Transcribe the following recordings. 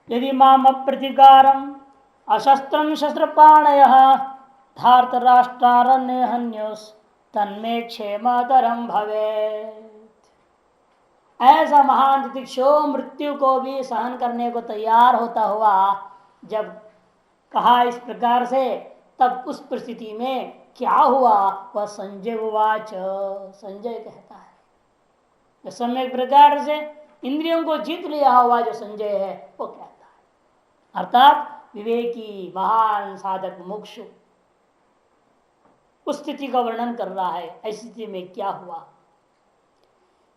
यदि माम अप्रतिकारम अशस्त्रम शस्त्रपाणय धार्तराष्ट्रारण्यहन्योस तन्मे क्षेमतरम भवे। ऐसा महान तितिक्षु मृत्यु को भी सहन करने को तैयार होता हुआ जब कहा इस प्रकार से, तब उस परिस्थिति में क्या हुआ वह संजय उवाच, संजय कहता है। जो सम्यक प्रकार से इंद्रियों को जीत लिया हुआ जो संजय है वो कहता है, अर्थात विवेकी महान साधक मुमुक्षु उस स्थिति का वर्णन कर रहा है। ऐसी स्थिति में क्या हुआ,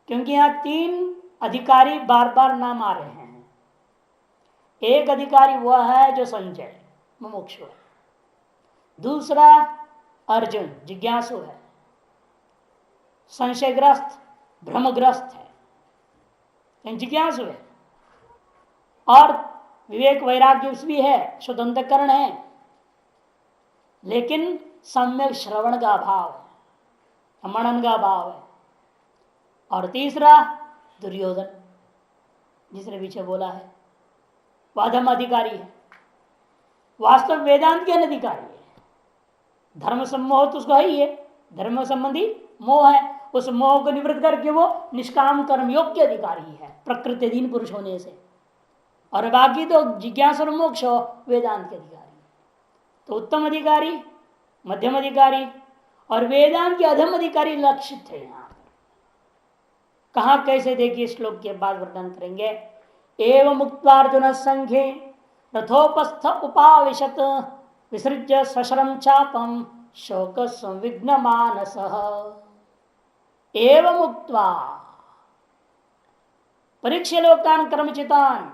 क्योंकि यहां तीन अधिकारी बार बार नाम आ रहे हैं। एक अधिकारी वह है जो संजय मुमुक्षु है, दूसरा अर्जुन जिज्ञासु है, संशयग्रस्त भ्रमग्रस्त है, जिज्ञासु है, और विवेक वैराग्य भी है, शुद्धंतकरण है, लेकिन सम्यक श्रवण का अभाव है, मनन का अभाव है। और तीसरा दुर्योधन जिसने पीछे बोला है वह अधम अधिकारी है, वास्तव वेदांत के अनधिकारी है। धर्म सम्मोह तो उसको है ही है, धर्म संबंधी मोह है, उस मोह को निवृत्त करके वो निष्काम कर्म योग्य अधिकारी है प्रकृति अधीन पुरुष होने से। और बाकी तो जिज्ञासा और मोक्ष वेदांत के अधिकारी। तो उत्तम अधिकारी, मध्यम अधिकारी और वेदांत के अधम अधिकारी लक्षित थे। यहाँ कहा कैसे देखिए, श्लोक के बाद वर्णन करेंगे। एवं मुक्तार्जुन संघे रथोपस्थ उपाविशत विसृज्य सशरम चापम शोक संविघ्न मानस। एवं मुक्त्वा परीक्ष्य लोकान कर्मचितान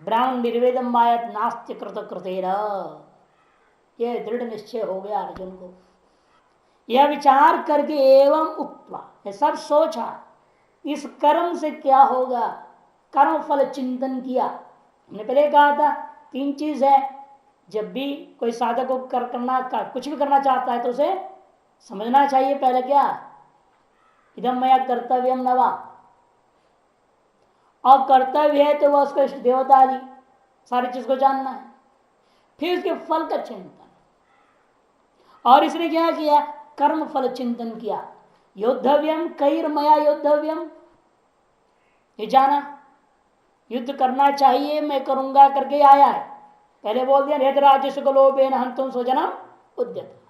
ब्राह्मण निर्वेदम मायत नास्त्य कृत कृतेर। यह दृढ़ निश्चय हो गया अर्जुन को। यह विचार करके एवं उक्त्वा, यह सब सोचा इस कर्म से क्या होगा, कर्म फल चिंतन किया। हमने पहले कहा था तीन चीज है, जब भी कोई साधक को कुछ भी करना चाहता है तो उसे समझना चाहिए पहले क्या, इदम मया कर्तव्यम नवा, और कर्तव्य है तो वह उसको इष्ट देवता आदि सारी चीज को जानना है, फिर उसके फल का चिंतन। और इसने क्या किया, कर्म फल चिंतन किया। योद्धव्यम कैर्मया योद्धव्यम, ये जाना युद्ध करना चाहिए, मैं करूंगा करके आया है। पहले बोल दिया यद राज्य सुख लोभेन हंतुम स्वजनम उद्यत,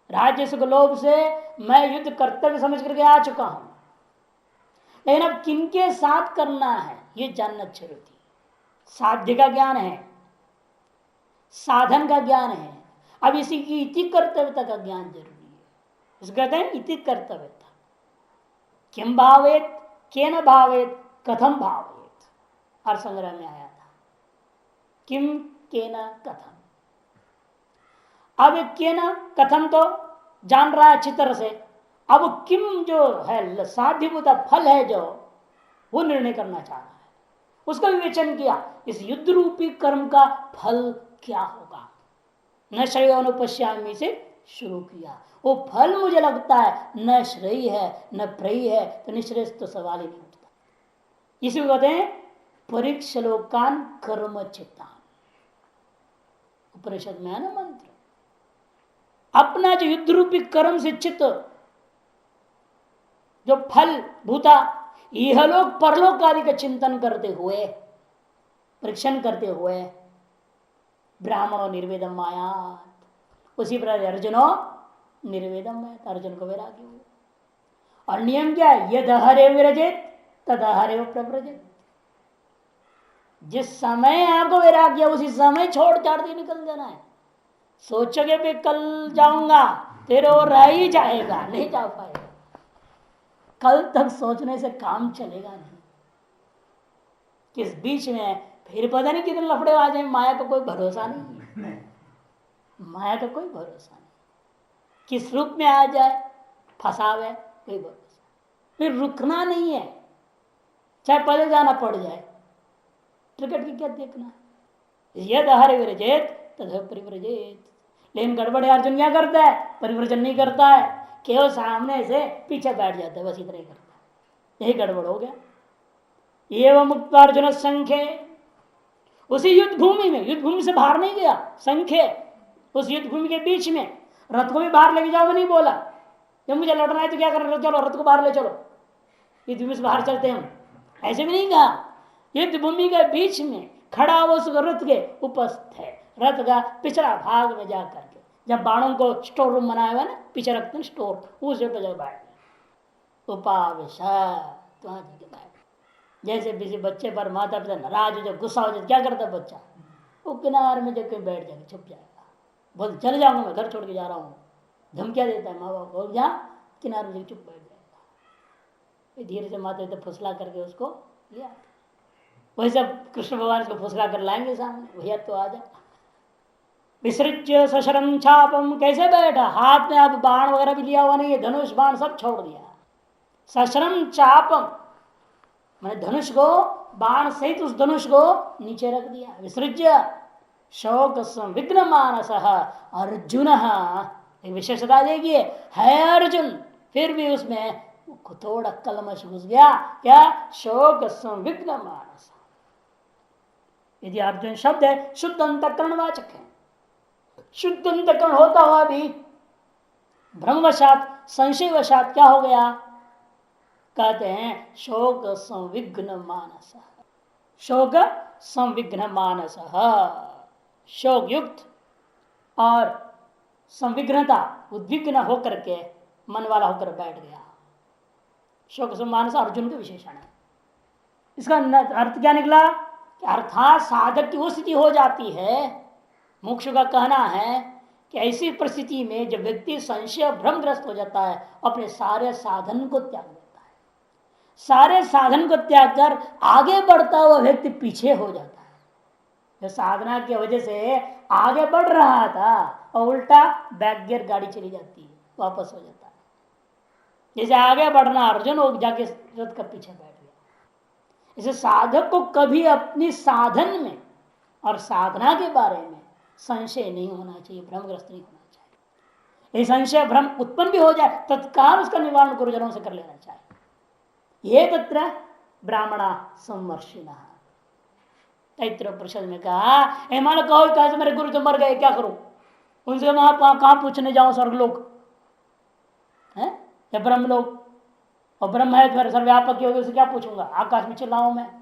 राज्य सुख लोभ से मैं युद्ध कर्तव्य समझ करके आ चुका हूं, लेकिन अब किनके साथ करना है ये जानना जरूरी थी। साध्य का ज्ञान है, साधन का ज्ञान है, अब इसी की इति कर्तव्यता का ज्ञान जरूरी है। इसको कहते हैं इति कर्तव्यता। किम भावेत केन भावेत कथम भावेत, हर संग्रह में आया था किम केन कथम। अब केन कथम तो जान रहा है अच्छी तरह से, अब किम जो है साध्यभूत फल है जो वो निर्णय करना चाह रहा है, उसका विवेचन किया। इस युद्ध रूपी कर्म का फल क्या होगा, न श्रेय अनुपश्यामी से शुरू किया। वो फल मुझे लगता है न श्रेय है न प्रेय है, तो निश्रेय तो सवाल ही नहीं उठता। इसी को कहते हैं परीक्षलोकान कर्म चित्तान। उपनिषद में है ना मंत्र, अपना जो युद्ध रूपी कर्म से चित्त जो फल भूता इहलोक परलोक आदि का चिंतन करते हुए, परीक्षण करते हुए, ब्राह्मणों निर्वेदम मायात, उसी प्रकार अर्जुनो निर्वेदम मायात, अर्जुन को वैराग्य हुआ। और नियम क्या है, यद हरे विरजेत तद हरे प्रव्रजेत। जिस समय आपको वैराग्य उसी समय छोड़ छाड़ के निकल जाना है। सोचोगे भी कल जाऊंगा, फिर वो रह ही जाएगा, नहीं जा पाएगा। कल तक सोचने से काम चलेगा नहीं। किस बीच में फिर पता नहीं कितने लफड़े आ जाए, माया का कोई भरोसा नहीं है। माया का कोई भरोसा नहीं, किस रूप में आ जाए फंसावे कोई भरोसा। फिर रुकना नहीं है, चाहे पहले जाना पड़ जाए। टिकट की क्या देखना, यद हरे विरजेत तद परिव्रजेत। लेकिन गड़बड़ अर्जुन क्या करता है, परिवर्जन नहीं करता है, केवल सामने से पीछे बैठ जाता है, बस इतना ही करता है। यही गड़बड़ हो गया। एवं मुक्त अर्जुन संख्य उसी युद्ध भूमि में, युद्ध भूमि से बाहर नहीं गया संख्य, उस युद्ध भूमि के बीच में रथ को भी बाहर लेके जाओ नहीं बोला। जब मुझे लौटना है तो क्या करना, चलो रथ को बाहर ले चलो, युद्ध भूमि से बाहर चलते हम, ऐसे भी नहीं कहा। युद्ध भूमि के बीच में खड़ा वो उस रथ के उपस्थ है, रथ का पिछड़ा भाग में जा करके, जब बाणों को स्टोर रूम बनाया हुआ ना, पीछे रखते हैं स्टोर, उस जगह जब बैठ जैसे किसी बच्चे पर माता पिता नाराज हो जाए, गुस्सा हो जाए, क्या करता बच्चा, वो किनारे में जाकर बैठ जाएगा, छुप जाएगा, बोल चले जाऊंगा मैं, घर छोड़ के जा रहा हूँ, धमकिया देता है माँ बाप को, जा किनारे में चुप बैठ जाएगा। धीरे से माता पिता फुसला करके उसको लिया, वही सब कृष्ण भगवान को फुसला कर लाएंगे सामने, भैया तो आ जा। विसृज्य सशरम छापम, कैसे बैठा, हाथ में अब बाण वगैरह भी लिया हुआ नहीं है, धनुष बाण सब छोड़ दिया। सशरम चापम मैंने धनुष को, बाण सहित उस धनुष को नीचे रख दिया। विसृज्य शोक संविघ्न मानस अर्जुन, एक विशेषता देखिए, है अर्जुन, फिर भी उसमें थोड़ा कलमश घुस गया, क्या, शोक संविघ्न मानस। यदि अर्जुन शब्द है शुद्ध अंतःकरणवाचक है, शुद्ध अंतःकरण होता हुआ भी भ्रमवशात संशयवशात क्या हो गया, कहते हैं शोक संविघ्न मानस, शोक संविघ्न मानस, शोक युक्त और संविघ्नता उद्विग्न होकर के मन वाला होकर बैठ गया। शोक मानस अर्जुन का विशेषण है। इसका अर्थ क्या निकला, अर्थात साधक की वो स्थिति हो जाती है, मोक्ष का कहना है कि ऐसी परिस्थिति में जब व्यक्ति संशय भ्रमग्रस्त हो जाता है, अपने सारे साधन को त्याग देता है, सारे साधन को त्याग कर आगे बढ़ता हुआ व्यक्ति पीछे हो जाता है। जो साधना की वजह से आगे बढ़ रहा था और उल्टा बैक गियर गाड़ी चली जाती है, वापस हो जाता है। जैसे आगे बढ़ना अर्जुन हो जाके रथ का पीछे बैठ गया। इसे साधक को कभी अपनी साधन में और साधना के बारे में संशय नहीं होना चाहिए, भ्रमग्रस्त नहीं होना चाहिए। ये संशय भ्रम उत्पन्न भी हो जाए तत्काल उसका निवारण गुरुजनों से कर लेना चाहिए। ये तत्र ब्राह्मणा संवर्षिणा, तैत्र परिषद में कहा, मान लो कहो कैसे मेरे गुरु तो मर गए, क्या करूं, उनसे वहां कहां पूछने जाऊं, स्वर्गलोक है या ब्रह्म लोक, और ब्रह्म है तो सर्वव्यापक होगी, उसे क्या पूछूंगा, आकाश में चिल्लाऊं मैं।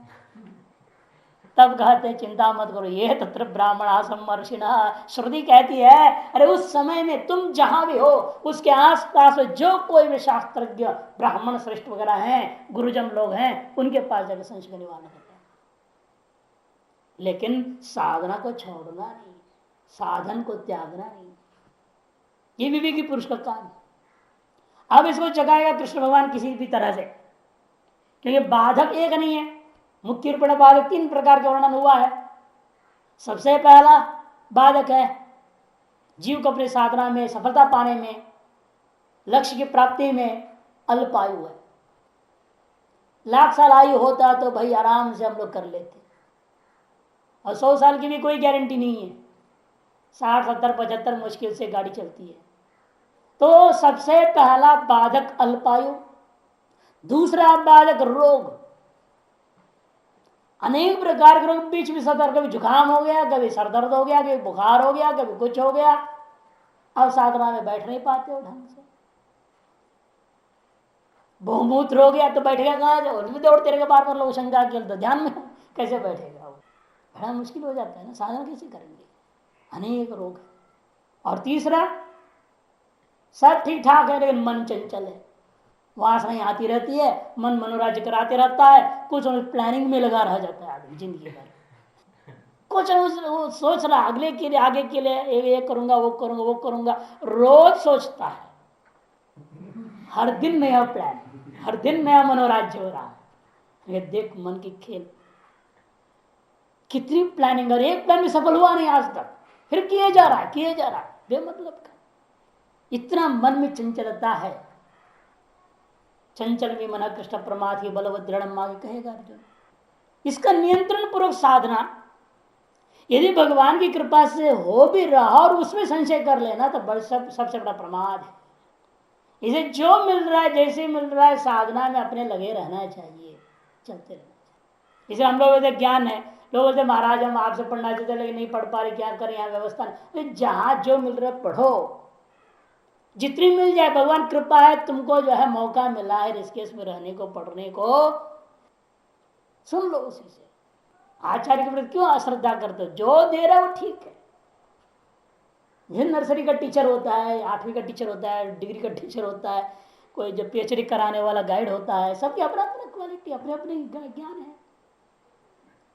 तब कहते हैं चिंता मत करो, ये तत्र ब्राह्मण संवर्षिणा, श्रुति कहती है अरे उस समय में तुम जहां भी हो उसके आसपास जो कोई भी शास्त्रज्ञ ब्राह्मण श्रेष्ठ वगैरह हैं, गुरुजन लोग हैं, उनके पास जाकर संशय का निवारण करते हैं। लेकिन साधना को छोड़ना नहीं, साधन को त्यागना नहीं, ये विवेकी पुरुष का काम। अब इसको जगाएगा कृष्ण भगवान किसी भी तरह से, क्योंकि बाधक एक नहीं है, मुख्य रूप में बाधक तीन प्रकार के वर्णन हुआ है। सबसे पहला बाधक है जीव को अपनी साधना में सफलता पाने में, लक्ष्य की प्राप्ति में अल्पायु है। लाख साल आयु होता तो भाई आराम से हम लोग कर लेते, और 100 साल की भी कोई गारंटी नहीं है, 60 70 75 मुश्किल से गाड़ी चलती है। तो सबसे पहला बाधक अल्पायु। दूसरा बाधक रोग, अनेक प्रकार के रोग बीच में सतर, कभी जुकाम हो गया, कभी सर दर्द हो गया, कभी बुखार हो गया, कभी कुछ हो गया, अब साधना में बैठ नहीं पाते हो ढंग से। बहुमूत्र हो गया तो बैठेगा कहाँ, दौड़ते रहेगा, बार बार लोग शंका के तो ध्यान में कैसे बैठेगा, वो बड़ा मुश्किल हो जाता है ना, साधना कैसे करेंगे, अनेक रोग। और तीसरा सब ठीक ठाक है लेकिन मन चंचल है, वासनाएं आती रहती है, मन मनोराज्य कराते रहता है, कुछ प्लानिंग में लगा रह जाता है आदमी जिंदगी भर, कुछ वो सोच रहा अगले के लिए, आगे के लिए, ये करूंगा वो करूंगा वो करूंगा, रोज सोचता है, हर दिन नया प्लान, हर दिन नया मनोराज्य हो रहा है। देख मन की खेल, कितनी प्लानिंग, और एक प्लान भी सफल हुआ नहीं आज तक, फिर किए जा रहा है बेमतलब का। इतना मन में चंचलता है, चंचल में मन कृष्ण प्रमाथि बलवत दृढ़ मांगे कहेगा अर्जुन। इसका नियंत्रण पूर्वक साधना यदि भगवान की कृपा से हो भी रहा और उसमें संशय कर लेना तो सबसे बड़ा प्रमाद है। इसे जो मिल रहा है, जैसे मिल रहा है, साधना में अपने लगे रहना चाहिए, चलते रहना चाहिए। इसे हम लोग ज्ञान है, लोग बोलते महाराज हम आपसे पढ़ना चाहते लेकिन नहीं पढ़ पा रहे, क्या करें, यहाँ व्यवस्था नहीं। जहां जो मिल रहा है पढ़ो, जितनी मिल जाए, भगवान कृपा है तुमको जो है मौका मिला है ऋषिकेश में रहने को, पढ़ने को, सुन लो उसी से। आचार्य के प्रति क्यों अश्रद्धा करते हो? जो दे रहा है वो ठीक है। जिन नर्सरी का टीचर होता है, 8वीं का टीचर होता है, डिग्री का टीचर होता है, कोई जो पीएचडी कराने वाला गाइड होता है, सबकी अपना अपना क्वालिटी, अपने अपने ज्ञान है।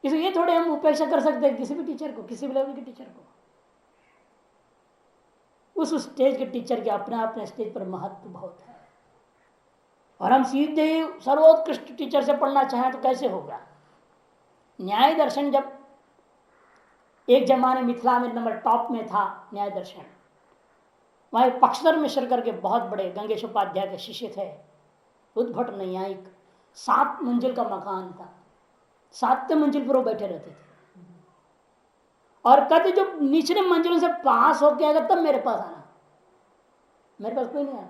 इसलिए ये थोड़े हम उपेक्षा कर सकते हैं किसी भी टीचर को, किसी भी लेवल के टीचर को। उस स्टेज के टीचर के अपने अपने स्टेज पर महत्व बहुत है। और हम सीधे सर्वोत्कृष्ट टीचर से पढ़ना चाहें तो कैसे होगा? न्याय दर्शन जब एक जमाने मिथिला में नंबर टॉप में था, न्याय दर्शन, वहां पक्षधर मिश्र करके बहुत बड़े गंगेश उपाध्याय के शिष्य थे, उद्भट न्यायिक। 7 मंजिल का मकान था, 7वें मंजिल पर वो बैठे रहते थे और कहते जो निचले मंजिलों से पास होके आएगा तब मेरे पास आना, मेरे पास कोई नहीं आया।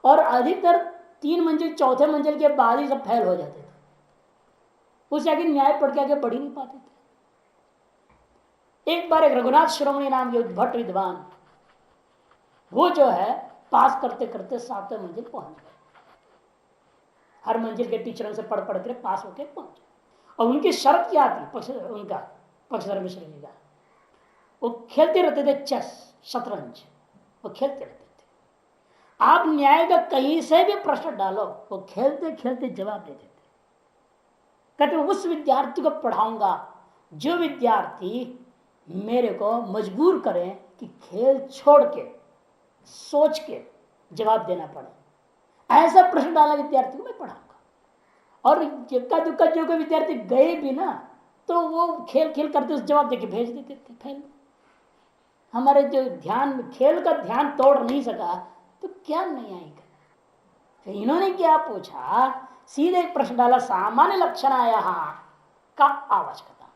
और अधिकतर 3 मंजिल 4थे मंजिल के बाद ही सब फेल हो जाते थे, उससे आगे न्याय पढ़ के आगे बढ़ ही नहीं पाते थे। एक बार एक रघुनाथ श्रोमणी नाम के उद्भट विद्वान, वो जो है पास करते करते 7वें मंजिल पहुंच गए। हर मंजिल के टीचरों से पढ़ पढ़ कर पास होकर पहुंचे। और उनकी शर्त क्या थी? पक्षधर मिश्र जी का, वो खेलते रहते थे चेस, शतरंज, वो खेलते रहते थे। आप न्याय का कहीं से भी प्रश्न डालो, वो खेलते खेलते जवाब दे देते। कहते उस विद्यार्थी को पढ़ाऊंगा जो विद्यार्थी मेरे को मजबूर करें कि खेल छोड़ के सोच के जवाब देना पड़े, ऐसा प्रश्न डाला विद्यार्थी को मैं पढ़ाऊंगा। और इक्का दुक्का जो कोई विद्यार्थी गए भी ना तो वो खेल खेल करते उस जवाब देके भेज देते थे फेल। हमारे जो ध्यान, खेल का ध्यान तोड़ नहीं सका तो क्या नहीं आएगा। तो इन्होंने क्या पूछा, सीधे एक प्रश्न डाला, सामान्य लक्षण आया का आवश्यकता।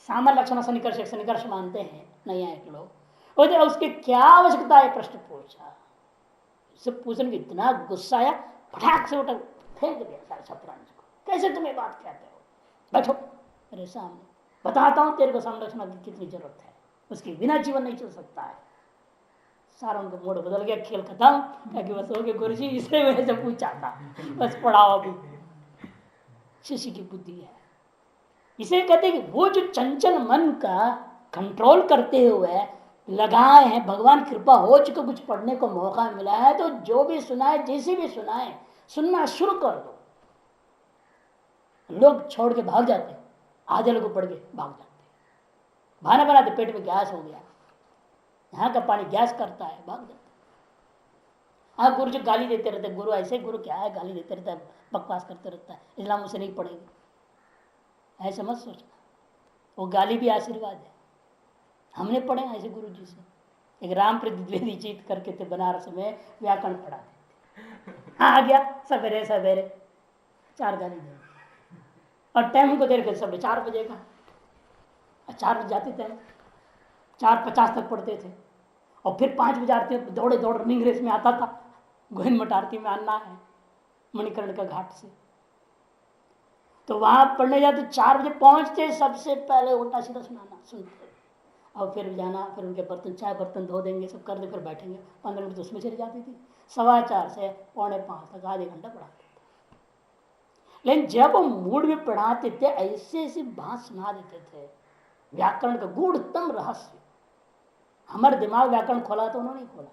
सामान्य लक्षण सन्निकर्ष सन्निकर्ष मानते हैं नहीं आए लोग, और उसकी क्या आवश्यकता है प्रश्न पूछा। उससे पूछने में इतना गुस्सा आया, फटाक से उठा फेंक दिया सारे शतरंज को। कैसे तुम्हें बात कहते हो, बैठो मेरे सामने, बताता हूं तेरे को संरक्षण की कितनी जरूरत है, उसके बिना जीवन नहीं चल सकता है। सारा उनका मूड बदल गया, खेल खत्म, बस हो गया गुरु जी इसलिए मेरे से पूछा था, बस पढ़ाओ। अभी शिष्य की बुद्धि है। इसे कहते हैं कि वो जो चंचल मन का कंट्रोल करते हुए लगाए हैं, भगवान कृपा हो चुका, कुछ पढ़ने को मौका मिला है तो जो भी सुनाए, जैसे भी सुनाए, सुनना शुरू कर दो। लोग छोड़ के भाग जाते, आधे लोग पढ़ के भाग जाते, बहाना बनाते पेट में गैस हो गया, यहाँ का पानी गैस करता है, भाग जाते। हाँ, गुरु जो गाली देते रहते, गुरु ऐसे, गुरु क्या है, गाली देते रहता है, बकवास करते रहता है, इस्लाम उसे नहीं पढ़ेंगे, ऐसे मत सोचना। वो गाली भी आशीर्वाद है। हमने पढ़े ऐसे गुरु जी से, एक रामप्रति द्विवेदी जीत करके थे बनारस में, व्याकरण पढ़ा आ गया सवेरे सवेरे 4 गाली दे, और टाइम को देर कर सब 4 बजे का, 4 बजे जाते थे, 4:50 तक पढ़ते थे, और फिर 5 बजे आते दौड़े दौड़ रनिंग रेस में आता था, गोविंद मठ आरती में आना है मणिकर्ण का घाट से, तो वहां पढ़ने जाते 4 बजे पहुंचते, सबसे पहले उल्टा सीधा सुनाना सुनते, और फिर जाना, फिर उनके बर्तन, चाय बर्तन धो देंगे, सब कर दे, फिर बैठेंगे 15 मिनट, उसमें चली जाती थी। 4:15 से 4:45 तक आधे घंटा पढ़ाते थे। लेकिन जब मूड में पढ़ाते थे, ऐसे ऐसी बात सुना देते थे, व्याकरण का गूढ़तम रहस्य। हमारे दिमाग व्याकरण खोला तो उन्होंने खोला,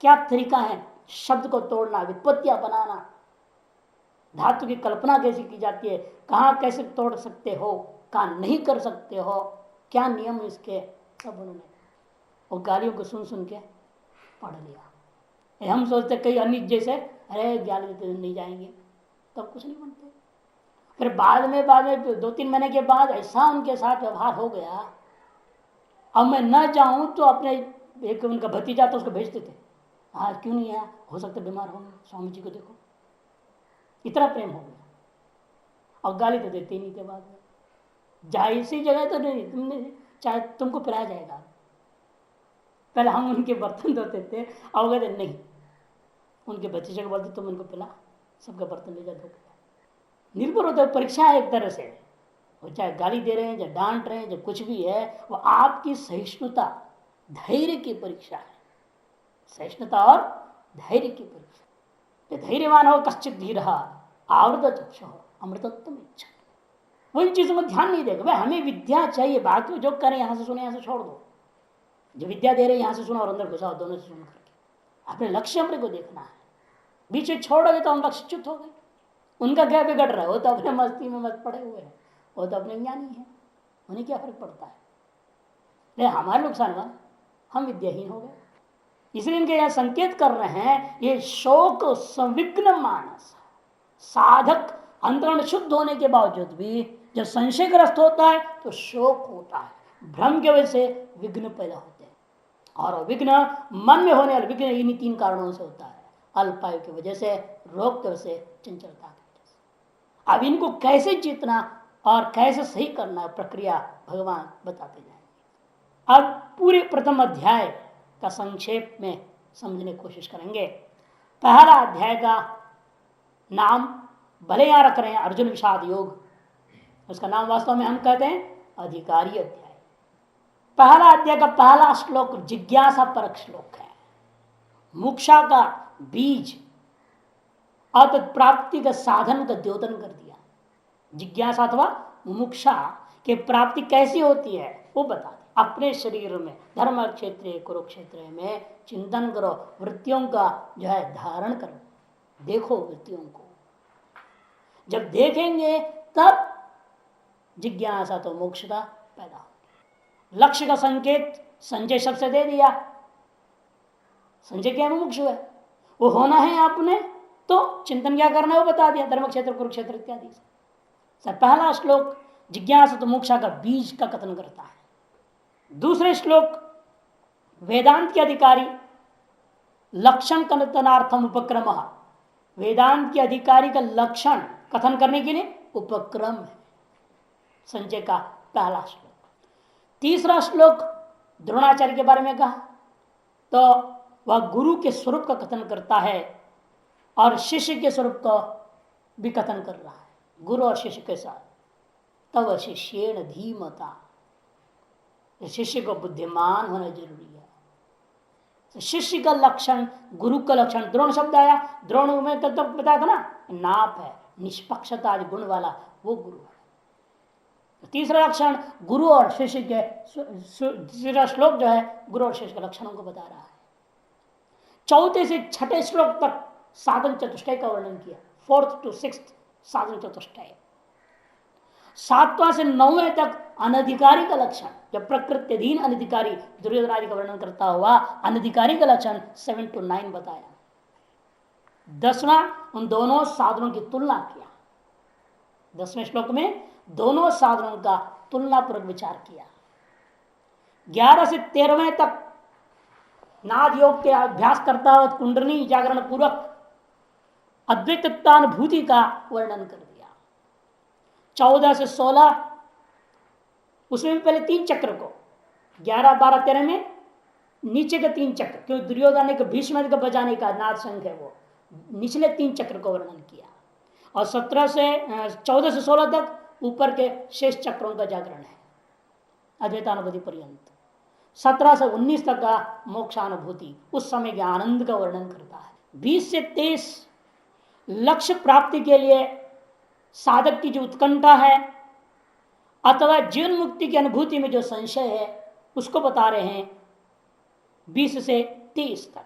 क्या तरीका है शब्द को तोड़ना, व्युत्पत्तियां बनाना, धातु की कल्पना कैसे की जाती है, कहाँ कैसे तोड़ सकते हो, कहाँ नहीं कर सकते हो, क्या नियम इसके, सब उन्होंने। और गालियों को सुन सुन के पढ़ लिया। हम सोचते कई अन्य जैसे, अरे गाली देते नहीं जाएंगे, तब कुछ नहीं बनते। फिर बाद में 2-3 महीने के बाद ऐसा उनके साथ व्यवहार हो गया, अब मैं न जाऊं तो अपने एक उनका भतीजा तो उसको भेजते थे, हाँ क्यों नहीं आया, हो सकता बीमार होंगे, स्वामी जी को देखो, इतना प्रेम हो गया। और गाली तो देते ही नहीं थे बाद में, जाहिर सी जगह तो नहीं, तुमने चाहे तुमको पिलाया जाएगा। पहले हम उनके बर्तन धोते थे, और कहते नहीं, उनके भतीजे को बोलते तुम उनको पिला, सबका बर्तन ले जा धो के। निर्भर होता है, परीक्षा है एक तरह से, वो चाहे गाली दे रहे हैं, चाहे डांट रहे हैं, जो कुछ भी है, वो आपकी सहिष्णुता, धैर्य की परीक्षा है। सहिष्णुता और धैर्य की परीक्षा। धैर्यवान हो कश्चित धीर आवृत चक्षु अमृतत्व इच्छा, वो इन चीजों में ध्यान नहीं देगा। भाई हमें विद्या चाहिए, बाकी जो करें यहां से सुने, यहां से छोड़ दो। जो विद्या दे रहे हैं यहां से सुनो और अंदर घुसाओ, दोनों से सुन करके अपने लक्ष्य अपने को देखना है। बीच में छोड़ोगे तो हम लक्ष्य च्युत हो गए। उनका क्या बिगड़ रहा है, वो तो अपने मस्ती में मत पड़े हुए हैं, वो तो अपने ज्ञानी है, उन्हें क्या फर्क पड़ता है। लेकिन हमारे नुकसान हुआ, हम विद्याहीन हो गए। इसलिए इनके यहां संकेत कर रहे हैं, ये शोक संविघ्न मानस साधक अंतरण शुद्ध होने के बावजूद भी जब संशयग्रस्त होता है तो शोक होता है, भ्रम की वजह से विघ्न पैदा होते हैं। और विघ्न मन में होने वाले विघ्न इन्हीं तीन कारणों से होता है, अल्पायु की वजह से, रोग की वजह से, चंचलता की वजह से। अब इनको कैसे जीतना और कैसे सही करना प्रक्रिया भगवान बताते जाएंगे। अब पूरे प्रथम अध्याय का संक्षेप में समझने की कोशिश करेंगे। पहला अध्याय का नाम भले यहां रख रहे हैं अर्जुन विषाद योग, उसका नाम वास्तव में हम कहते हैं अधिकारी अध्याय। पहला अध्याय का पहला श्लोक जिज्ञासा परक श्लोक है। मोक्षा का बीज और प्राप्ति का साधन का द्योतन कर दिया। जिज्ञासा अथवा मुमुक्षा की प्राप्ति कैसी होती है वो बता दे। अपने शरीर में धर्म क्षेत्र कुरुक्षेत्र में चिंतन करो, वृत्तियों का जो है धारण करो, देखो वृत्तियों को। जब देखेंगे तब जिज्ञासा तो मोक्ष का पैदा हो। लक्ष्य का संकेत संजय शब्द से दे दिया। संजय क्या मुमुक्षु है, वो होना है आपने, तो चिंतन क्या करना है वो बता दिया, धर्म क्षेत्र कुरुक्षेत्र इत्यादि से। पहला श्लोक जिज्ञासा तो मोक्षा का बीज का कथन करता है। दूसरे श्लोक वेदांत के अधिकारी लक्षण कथनार्थम उपक्रम, वेदांत के अधिकारी का लक्षण कथन करने के लिए उपक्रम है संजय का पहला श्लोक। तीसरा श्लोक द्रोणाचार्य के बारे में कहा, तो वह गुरु के स्वरूप का कथन करता है और शिष्य के स्वरूप का भी कथन कर रहा है, गुरु और शिष्य के साथ। तब शिष्येण धीमता, शिष्य को बुद्धिमान होना जरूरी है। तो शिष्य का लक्षण, गुरु का लक्षण, द्रोण शब्द आया, द्रोण में तो बताया था ना, नाप है, निष्पक्षता गुण वाला वो गुरु है। तो तीसरा लक्षण गुरु और शिष्य के, तीसरा श्लोक जो है गुरु और शिष्य के लक्षणों को बता रहा है। चौथे से छठे श्लोक तक साधन चतुष्टय का वर्णन किया, 4th to 6th साधन चतुष्टय। 7वां से 9वें तक अनधिकारी का लक्षण, जब प्रकृत्यधीन अनधिकारी दुर्योधन आदि का वर्णन करता हुआ अनधिकारी का लक्षण 7 to 9 बताया। 10वां उन दोनों साधनों की तुलना किया। 10वें श्लोक में दोनों साधनों का तुलना पूर्वक विचार किया। 11 से 13वें तक नाद योग के अभ्यास करता हुआ कुंडली जागरण पूर्वक अद्वैतानुभूति का वर्णन कर दिया। 14 से 16 उसमें भी पहले 3 चक्र को, 11, 12, 13 में नीचे के 3 चक्र, क्योंकि दुर्योधन के भीष्म को बजाने का नाद संघ है, वो निचले 3 चक्र को वर्णन किया। और 14 से 16 तक ऊपर के शेष चक्रों का जागरण है अद्वैतानुभूति पर्यंत। 17 से 19 तक का मोक्षानुभूति, उस समय के आनंद का वर्णन करता है। 20 से 23 लक्ष्य प्राप्ति के लिए साधक की जो उत्कंठा है अथवा जीवन मुक्ति की अनुभूति में जो संशय है उसको बता रहे हैं। 20 से 23 तक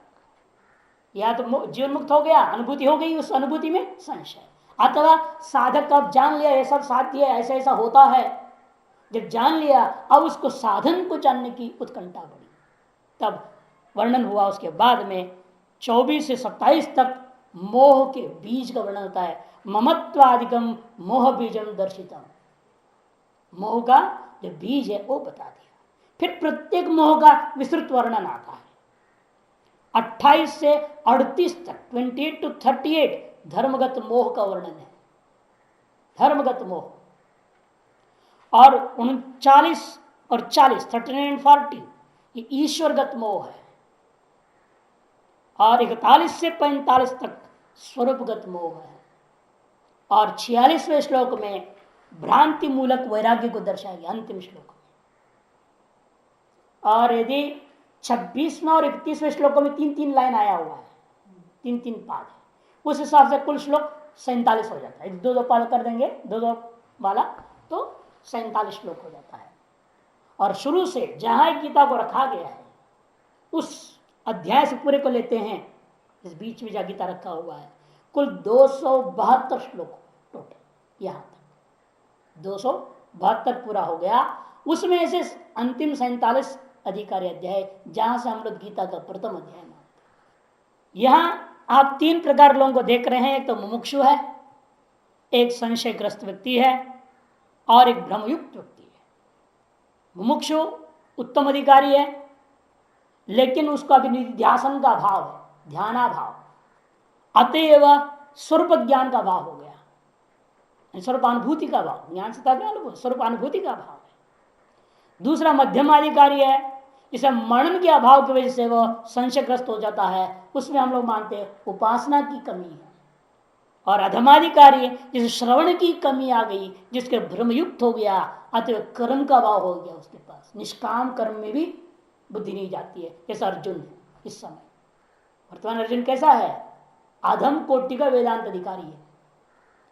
या तो जीवन मुक्त हो गया, अनुभूति हो गई, उस अनुभूति में संशय, अथवा साधक अब जान लिया ये सब साध्य है, ऐसा ऐसा होता है, जब जान लिया अब उसको साधन को जानने की उत्कंठा बढ़ी, तब वर्णन हुआ। उसके बाद में 24 से 27 तक मोह के बीज का वर्णन होता है। ममत्वादिकम मोह बीजम दर्शितम, मोह का जो बीज है वो बता दिया। फिर प्रत्येक मोह का विस्तृत वर्णन आता है। 28 से 38 तक 28 to 38 धर्मगत मोह का वर्णन है, धर्मगत मोह। और 39 और 40 39 and 40 ये ईश्वरगत मोह है। और 41 से 45 तक स्वरूपगत मोह है। और 46वें श्लोक में भ्रांति मूलक वैराग्य को दर्शाया गया अंतिम श्लोक में। और यदि 26वें और 31वें श्लोकों में 3-3 लाइन आया हुआ है, 3-3 पाद है, उस हिसाब से कुल श्लोक 47 हो जाता है। 2-2 पाद कर देंगे, 2-2 वाला, तो 47 श्लोक हो जाता है। और शुरू से जहां गीता को रखा गया है उस अध्याय से पूरे को लेते हैं, इस बीच में जहां गीता रखा हुआ है, कुल 272 श्लोक टोटल, यहां तक 272 पूरा हो गया। उसमें से अंतिम 47 अधिकारी अध्याय, जहां से हम लोग गीता का प्रथम अध्याय मानते हैं। यहां आप 3 प्रकार लोगों को देख रहे हैं। एक तो मुमुक्षु है, एक संशयग्रस्त व्यक्ति है, और एक भ्रमयुक्त व्यक्ति है। मुमुक्षु उत्तम अधिकारी है, लेकिन उसका भी निध्यासन का भाव है, ध्यानाभाव, अतएव स्वरूप ज्ञान का भाव हो गया, स्वरूपानुभूति का भाव, ज्ञान से तात्पर्य स्वरूपानुभूति का भाव है। दूसरा मध्यमाधिकारी है, इसे मनन के अभाव की वजह से वह संशयग्रस्त हो जाता है, उसमें हम लोग मानते हैं उपासना की कमी है। और अधमाधिकारी है, जिसे श्रवण की कमी आ गई, जिसके भ्रमयुक्त हो गया, अतः कर्म का भाव हो गया उसके पास, निष्काम कर्म में भी बुद्धि नहीं जाती है। जैसा अर्जुन है इस समय, वर्तमान अर्जुन कैसा है? अधम कोटि का वेदांत अधिकारी है,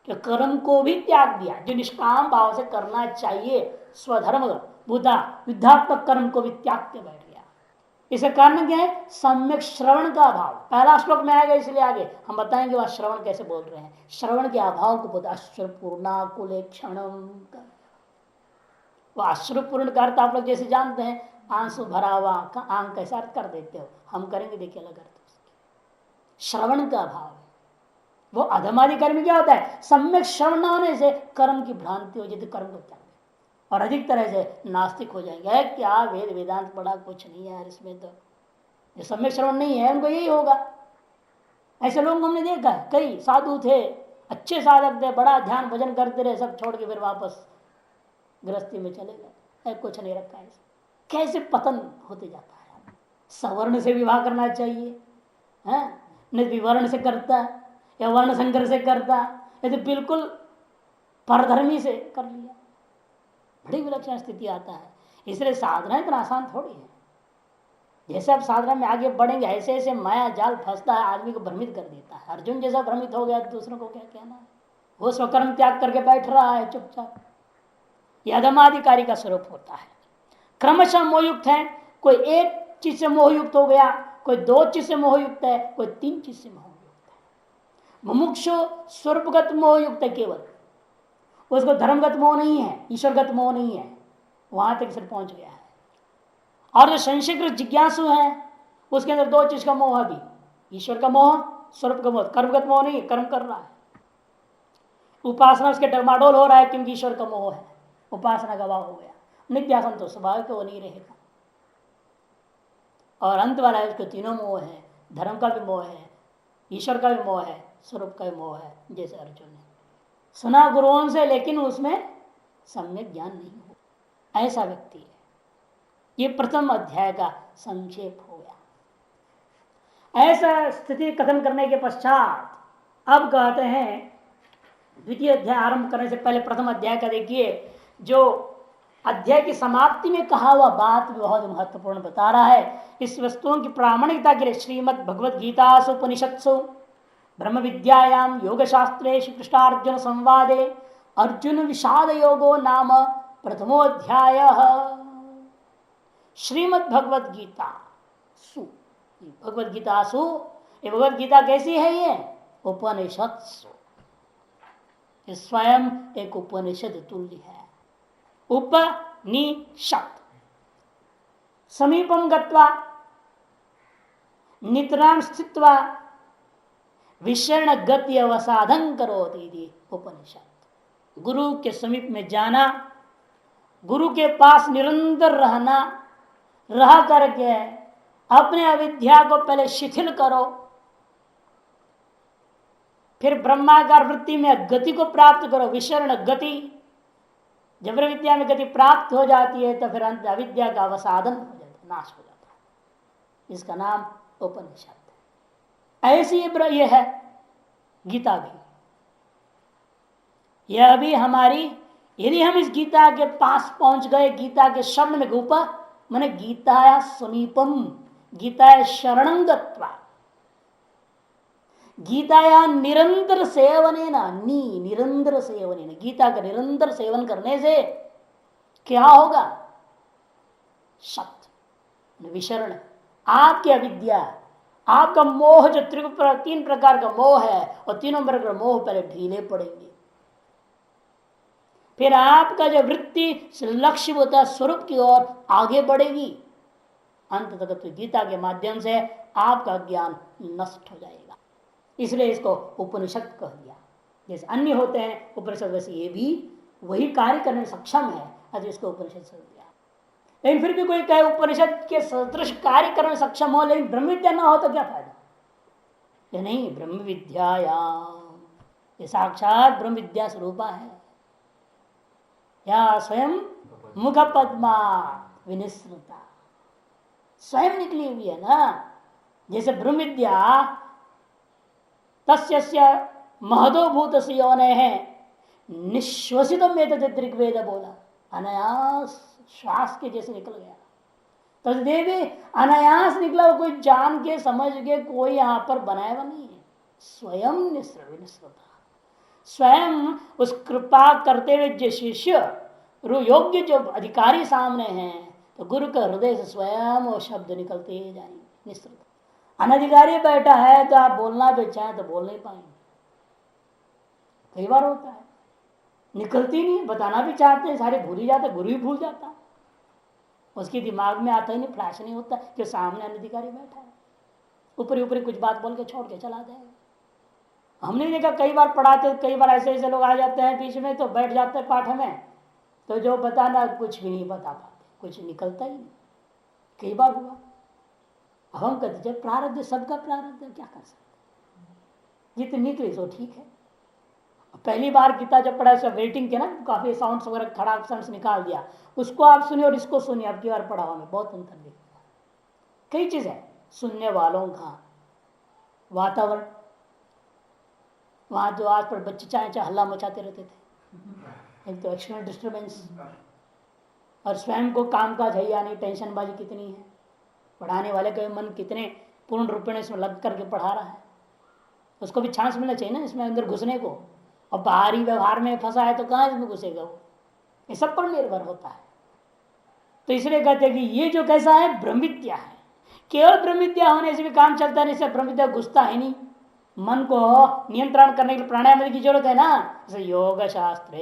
कि कर्म को भी त्याग दिया, जो निष्काम भाव से करना चाहिए, स्वधर्म बुद्धा युद्धात्मक कर्म को भी त्याग के बैठ गया। इसका कारण क्या है? सम्यक श्रवण का अभाव। पहला श्लोक में आएगा, इसलिए आगे हम बताएंगे वह श्रवण कैसे बोल रहे हैं। श्रवण के अभाव को बोलते अश्रुपूर्णा कुले क्षणम, वह अश्रुपूर्ण का अर्थ आप लोग जैसे जानते हैं, आंसू भरा हुआ आंख कैसा अर्थ कर देते हो, हम करेंगे देखिए अलग अर्थ। श्रवण का अभाव है। वो अधमाधिकारी में क्या होता है? सम्यक श्रवण न होने से कर्म की भ्रांति हो जाती, कर्म को त्याग, और अधिक तरह से नास्तिक हो जाएंगे। क्या वेद वेदांत पढ़ा, कुछ नहीं है यार इसमें, तो जो सम्यक श्रवण नहीं है उनको यही होगा। ऐसे लोग हमने देखा है, कई साधु थे, अच्छे साधक थे, बड़ा ध्यान भजन करते रहे, सब छोड़ के फिर वापस गृहस्थी में चले गए, कुछ नहीं रखा है। कैसे पतन होते जाता है। सवर्ण से विवाह करना चाहिए, है नहीं विवर्ण से करता या वर्ण संकर से करता, ये तो बिल्कुल परधर्मी से कर लिया, बड़ी विलक्षण स्थिति आता है। इसलिए साधना इतना आसान थोड़ी है। जैसे आप साधना में आगे बढ़ेंगे, ऐसे ऐसे माया जाल फंसता है, आदमी को भ्रमित कर देता है। अर्जुन जैसा भ्रमित हो गया, दूसरों को क्या कहना है। वो स्वकर्म त्याग करके बैठ रहा है चुपचाप। यह अधमाधिकारी का स्वरूप होता है। क्रमशः मोहयुक्त है, कोई एक चीज से मोहयुक्त हो गया, कोई 2 चीज से मोहयुक्त है, कोई 3 चीज से मोहयुक्त है। मुमुक्षु स्वरूपगत मोहयुक्त है केवल, उसको धर्मगत मोह नहीं है, ईश्वरगत मोह नहीं है, वहां तक सिर्फ पहुंच गया है। और जो संशयग्रस्त जिज्ञासु है, उसके अंदर 2 चीज का मोह है, भी ईश्वर का मोह, स्वरूप का मोह, कर्मगत मोह नहीं है, कर्म कर रहा है। उपासना उसके डमाडोल हो रहा है क्योंकि ईश्वर का मोह है, उपासना का भाव हो गया। नित्यासन तो स्वाभाविक वो नहीं रहेगा। और अंत वाला है, उसको तीनों मोह है, धर्म का भी मोह है, ईश्वर का भी मोह है, स्वरूप का भी मोह है। जैसे अर्जुन ने सुना गुरुओं से, लेकिन उसमें सम्यक ज्ञान नहीं हो, ऐसा व्यक्ति है। ये प्रथम अध्याय का संक्षेप हो गया। ऐसा स्थिति कथन करने के पश्चात अब कहते हैं, द्वितीय अध्याय आरंभ करने से पहले प्रथम अध्याय का देखिए, जो अध्याय की समाप्ति में कहा हुआ बात भी बहुत महत्वपूर्ण बता रहा है। इस वस्तुओं की प्रामाणिकता के लिए श्रीमद् भगवद गीतासु उपनिषत्सु ब्रह्म विद्यायाम योग शास्त्रे श्री कृष्णार्जुन संवादे अर्जुन विषाद योगो नाम प्रथमोध्याय। श्रीमद् भगवद गीता सु, भगवद गीता सु, ये भगवद गीता कैसी है? ये उपनिषद सु, स्वयं एक उपनिषद तुल्य है। उपनिषद समीपम गत्वा नितराम स्थित्वा विषण गति अवसाधन करोति। उपनिषद गुरु के समीप में जाना, गुरु के पास निरंतर रहना, रह करके अपने अविद्या को पहले शिथिल करो, फिर ब्रह्माकार वृत्ति में गति को प्राप्त करो, विशरण गति। जब विद्या में गति प्राप्त हो जाती है तो फिर अंत अविद्या का अवसाधन हो जाता है, नाश हो जाता है। इसका नाम उपनिषद है। ऐसी ये है गीता भी। यह भी हमारी यदि हम इस गीता के पास पहुंच गए, गीता के शब्द में ऊपर, मैंने गीताया समीपम, गीताया शरणं गत्वा, गीताया निरंतर सेवने ना, निरंतर सेवने, गीता का निरंतर सेवन करने से क्या होगा? शब्द विशरण, आपकी अविद्या, आपका मोह जो तीन प्रकार का मोह है, और तीनों प्रकार का मोह पहले ढीले पड़ेंगे। फिर आपका जो वृत्ति लक्ष्य होता है स्वरूप की ओर आगे बढ़ेगी। अंत तक तो गीता के माध्यम से आपका ज्ञान नष्ट हो जाएगा। इसलिए इसको उपनिषद कह दिया। जैसे अन्य होते हैं उपनिषद, वैसे ये भी वही कार्य करने में सक्षम है, आज इसको उपनिषद कह दिया। लेकिन फिर भी कोई कहे उपनिषद के सदृश कार्य करने में सक्षम हो, लेकिन ब्रह्म विद्या ना हो तो क्या फायदा? ये नहीं, ब्रह्म विद्यायाम, ये साक्षात ब्रह्म विद्या स्वरूपा है। या स्वयं मुख पद्मा विनिश्रुता, स्वयं निकली हुई है ना। जैसे ब्रह्म विद्या तस्य महदोभूत योने है निश्वसित में ऋग्वेद बोला, अनायास श्वास के जैसे निकल गया। तो देवी अनायास निकला, कोई जान के समझ के कोई यहां पर बनाया हुआ नहीं है, स्वयं निश्रुता, स्वयं उस कृपा करते हुए जो शिष्य योग्य जो अधिकारी सामने हैं, तो गुरु के हृदय से स्वयं वो शब्द निकलते ही जाएंगे निश्चित। अनधिकारी बैठा है तो आप बोलना भी चाहें तो बोल नहीं पाएंगे। कई बार होता है निकलती नहीं, बताना भी चाहते हैं, सारे भूल ही जाते, गुरु ही भूल जाता है, उसके दिमाग में आता ही नहीं, फ्लैश नहीं होता कि सामने अनधिकारी बैठा है, ऊपरी ऊपरी कुछ बात बोल के छोड़ के चला जाएगा। हमने देखा कई बार पढ़ाते, कई बार ऐसे ऐसे लोग आ जाते हैं बीच में, तो बैठ जाते हैं पाठ में, तो जो बताना कुछ भी नहीं बता पाते, कुछ निकलता ही नहीं। कई बार हुआ। अब हम कहते जब प्रारब्ध, सबका प्रारब्ध है, क्या कर सकते, जितनी निकली सो ठीक है। पहली बार गीता जब पढ़ा, सब वेटिंग के ना, काफी साउंड वगैरह खड़ा साउंड निकाल दिया, उसको आप सुनिए और इसको सुनिए, अब की बार पढ़ा हमें बहुत अंतर दिखता है। कई चीज है, सुनने वालों का वातावरण, वहां जो आज पर बच्चे चाहे चाहे हल्ला मचाते रहते थे, एक तो एक्सटर्नल डिस्टर्बेंस, और स्वयं को काम काज है या नहीं, टेंशन बाजी कितनी है, पढ़ाने वाले का मन कितने पूर्ण रूप में इसमें लग करके पढ़ा रहा है, उसको भी चांस मिलना चाहिए ना इसमें अंदर घुसने को। और बाहरी व्यवहार में फंसा है तो कहाँ इसमें घुसेगा वो, ये सब पर निर्भर होता है। तो इसलिए कहते हैं कि ये जो कैसा है, ब्रह्म विद्या है। केवल ब्रह्म विद्या होने से भी काम चलता नहीं, इससे ब्रह्म विद्या घुसता है नहीं। मन को नियंत्रण करने के लिए प्राणायाम की जरूरत है ना, जैसे योग शास्त्र,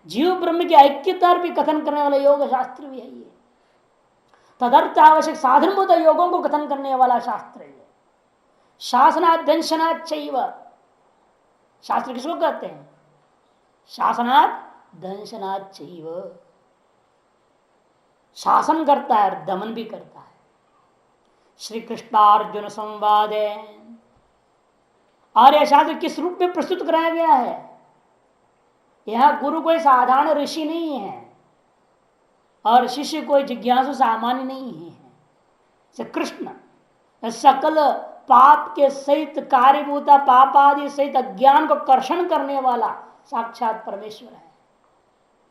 जीव ब्रह्म की ऐक्यता भी कथन करने वाला योग शास्त्र भी है ये। तदर्थ आवश्यक साधनभूत योगों को कथन करने वाला शास्त्र है। शासनात् दंशनात् चैव, शास्त्र किसको कहते हैं? शासनात् दंशनात् चैव, शासन करता है, दमन भी करता है। श्री कृष्णार्जुन संवाद है, और यह शास्त्र किस रूप में प्रस्तुत कराया गया है? यह गुरु कोई साधारण ऋषि नहीं है, और शिष्य कोई जिज्ञासु सामान्य नहीं है। कृष्ण सकल पाप के सहित कार्यभूता पाप आदि सहित अज्ञान को कर्षण करने वाला साक्षात परमेश्वर है,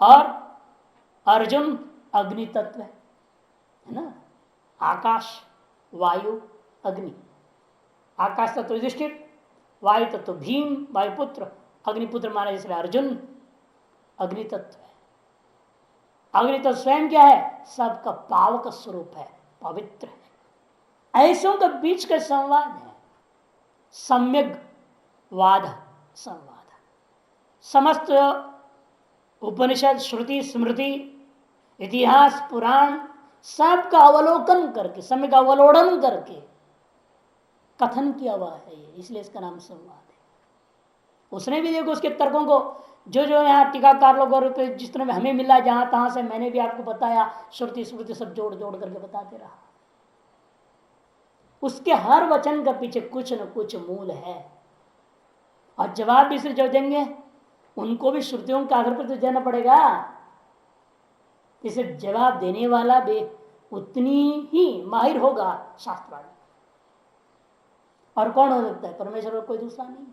और अर्जुन अग्नि तत्व है ना, आकाश वायु अग्नि, आकाश तत्व युधिष्ठिर, वायु तत्व भीम वायुपुत्र, अग्निपुत्र माना जिसमें अर्जुन अग्नि तत्व है। अग्नि तत्व स्वयं क्या है? सबका पावक स्वरूप है, पवित्र है। ऐसों के बीच का संवाद है, सम्यक वाद संवाद। समस्त उपनिषद श्रुति स्मृति इतिहास पुराण सबका अवलोकन करके, सम्यक अवलोकन करके कथन किया हुआ है ये, इसलिए इसका नाम संवाद है। उसने भी देखो उसके तर्कों को, जो जो यहाँ टीकाकार लोग और जिस तरह हमें मिला जहां तहां से, मैंने भी आपको बताया, श्रुति स्मृति सब जोड़ जोड़ करके बताते रहा। उसके हर वचन का पीछे कुछ न कुछ मूल है, और जवाब भी सिर्फ जो देंगे उनको भी श्रुतियों के आधार पर तो देना पड़ेगा। इसे जवाब देने वाला भी उतनी ही माहिर होगा शास्त्रवादी। और कौन हो सकता है? परमेश्वर और कोई दूसरा नहीं।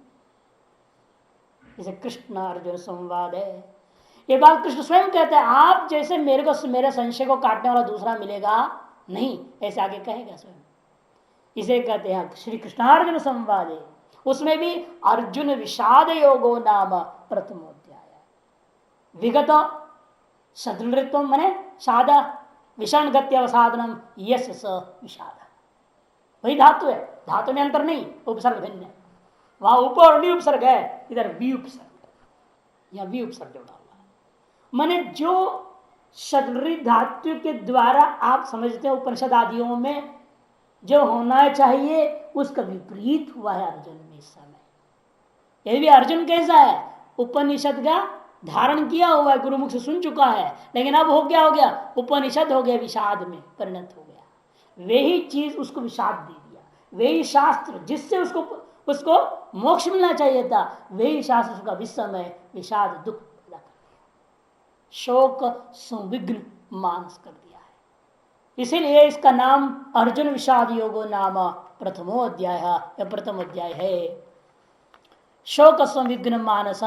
जैसे कृष्ण अर्जुन संवाद है, ये बात कृष्ण स्वयं कहते हैं, आप जैसे मेरे को मेरे संशय को काटने वाला दूसरा मिलेगा नहीं, ऐसे आगे कहेगा स्वयं। इसे कहते हैं श्री कृष्णार्जुन संवादे, उसमें भी अर्जुन विषाद योगो नाम प्रथमोध्याय। विगत सदृत्व मने सादा विषण गत्यवसाधनम यश स विषाद, वही धातु है, धातु में अंतर नहीं, उपसर्ग भिन्न है। वहां उप और नी उपसर्ग है, इधर वी उपसर्ग, या वी उपसर्ग जोड़ा हुआ है। माने जो षड्रित धातु के द्वारा आप समझते हैं उपनिषद आदियों में जो होना चाहिए, उसका विपरीत हुआ है अर्जुन में इस समय। यदि भी अर्जुन कैसा है, उपनिषद का धारण किया हुआ है, गुरुमुख से सुन चुका है, लेकिन अब हो क्या हो गया, उपनिषद हो गया विषाद में परिणत हो गया। वही चीज उसको विषाद दे दिया, वही शास्त्र जिससे उसको मोक्ष मिलना चाहिए था, वही शास्त्र उसका विस्मय विषाद दुख पैदा कर दिया, शोक संविघ्न मानस कर दिया है। इसीलिए इसका नाम अर्जुन विषाद योगो नाम प्रथमोध्याय, यह प्रथम अध्याय है। शोक संविघ्न मानस,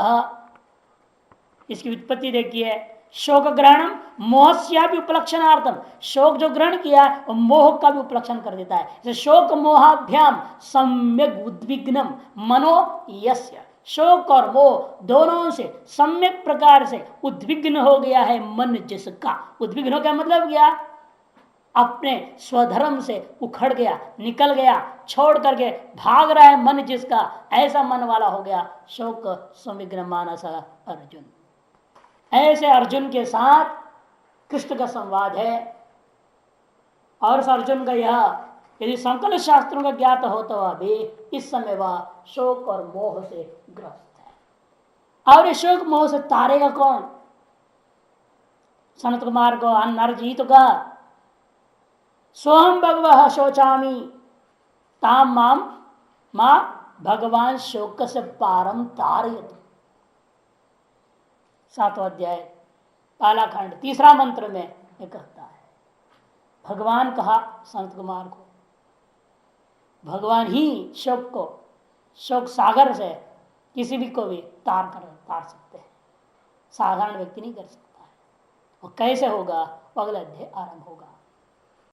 इसकी उत्पत्ति देखिए, शोक ग्रहणम मोहस्यापि उपलक्षणार्थम, शोक जो ग्रहण किया वो मोह का भी उपलक्षण कर देता है। जैसे शोक मोहाभ्याम सम्यक उद्विग्नम मनो यस्य, शोक और मोह दोनों से सम्यक प्रकार से उद्विग्न हो गया है मन जिसका। उद्विग्न का मतलब क्या, अपने स्वधर्म से उखड़ गया, निकल गया, छोड़ करके भाग रहा है मन जिसका, ऐसा मन वाला हो गया शोक संविघ्न मानस अर्जुन। ऐसे अर्जुन के साथ कृष्ण का संवाद है। और उस अर्जुन का यह यदि संकल्प शास्त्रों का ज्ञात होता हुआ भी इस समय वह शोक और मोह से ग्रस्त है। और इस शोक मोह से तारेगा कौन? सनत कुमार को नरजीत का सोहम भगवह शोचामी ताम माम मां भगवान शोक से पारम तारयत। 7वां अध्याय पहला खंड तीसरा मंत्र में ये कहता है, भगवान कहा संत कुमार को, भगवान ही शोक को, शोक सागर से किसी भी को भी तार सकते हैं, साधारण व्यक्ति नहीं कर सकता है। वो कैसे होगा, वो अगला अध्याय आरंभ होगा।